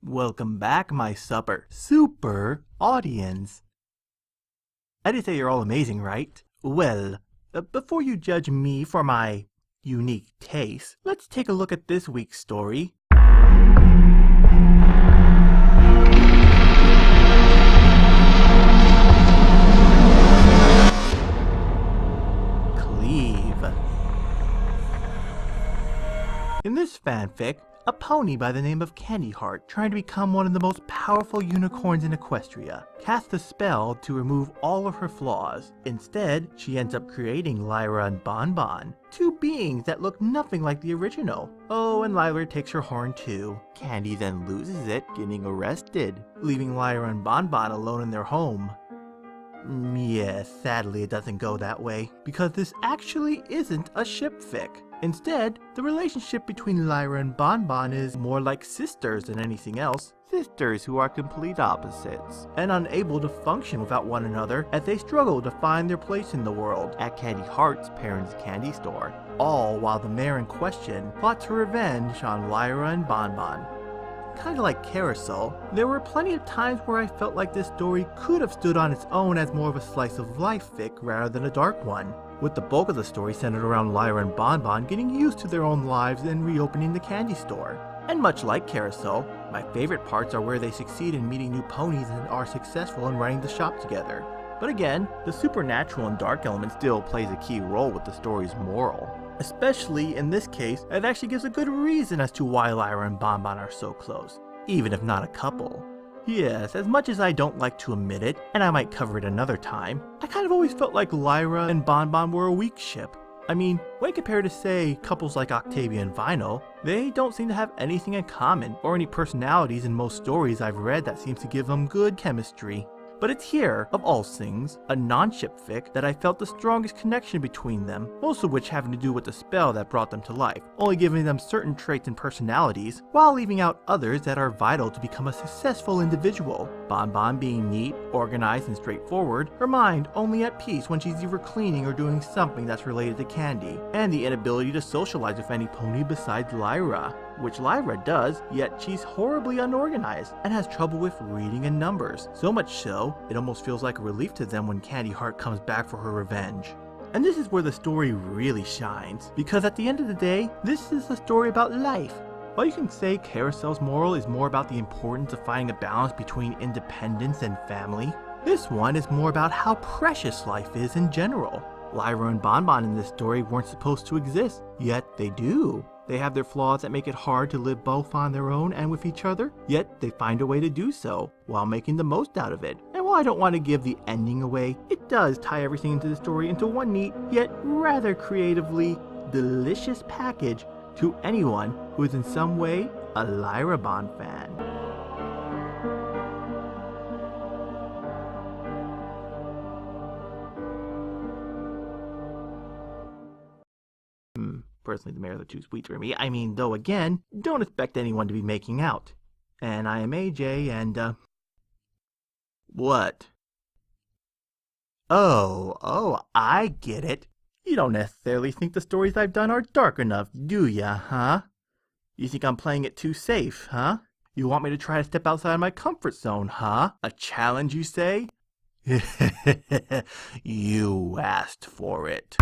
Welcome back, my super audience. I did say you're all amazing, right? Well, before you judge me for my unique taste, let's take a look at this week's story. Cleave. In this fanfic, a pony by the name of Candy Heart, trying to become one of the most powerful unicorns in Equestria, casts a spell to remove all of her flaws. Instead, she ends up creating Lyra and Bonbon, two beings that look nothing like the original. Oh, and Lyra takes her horn too. Candy then loses it, getting arrested, leaving Lyra and Bonbon alone in their home. Yes, sadly it doesn't go that way, because this actually isn't a ship fic. Instead, the relationship between Lyra and Bonbon is more like sisters than anything else. Sisters who are complete opposites, and unable to function without one another as they struggle to find their place in the world at Candy Heart's parents' candy store. All while the mayor in question plots her revenge on Lyra and Bonbon. Kinda like Carousel, there were plenty of times where I felt like this story could have stood on its own as more of a slice of life fic rather than a dark one, with the bulk of the story centered around Lyra and Bonbon getting used to their own lives and reopening the candy store. And much like Carousel, my favorite parts are where they succeed in meeting new ponies and are successful in running the shop together. But again, the supernatural and dark element still plays a key role with the story's moral. Especially in this case, it actually gives a good reason as to why Lyra and Bonbon are so close, even if not a couple. Yes, as much as I don't like to admit it, and I might cover it another time, I kind of always felt like Lyra and Bonbon were a weak ship. I mean, when compared to, say, couples like Octavia and Vinyl, they don't seem to have anything in common, or any personalities in most stories I've read that seems to give them good chemistry. But it's here, of all things, a non-ship fic, that I felt the strongest connection between them, most of which having to do with the spell that brought them to life, only giving them certain traits and personalities, while leaving out others that are vital to become a successful individual. Bonbon being neat, organized, and straightforward, her mind only at peace when she's either cleaning or doing something that's related to candy, and the inability to socialize with any pony besides Lyra, which Lyra does, yet she's horribly unorganized and has trouble with reading and numbers. So much so, it almost feels like a relief to them when Candy Heart comes back for her revenge. And this is where the story really shines, because at the end of the day, this is a story about life. While you can say Carousel's moral is more about the importance of finding a balance between independence and family, this one is more about how precious life is in general. Lyra and Bonbon in this story weren't supposed to exist, yet they do. They have their flaws that make it hard to live both on their own and with each other, yet they find a way to do so, while making the most out of it. And while I don't want to give the ending away, it does tie everything into the story into one neat, yet rather creatively delicious package to anyone who is in some way a Lyrabon fan. Personally, the mares are too sweet for me. I mean, though again, don't expect anyone to be making out. And I am AJ, and, what? Oh, I get it. You don't necessarily think the stories I've done are dark enough, do ya, huh? You think I'm playing it too safe, huh? You want me to try to step outside my comfort zone, huh? A challenge, you say? You asked for it.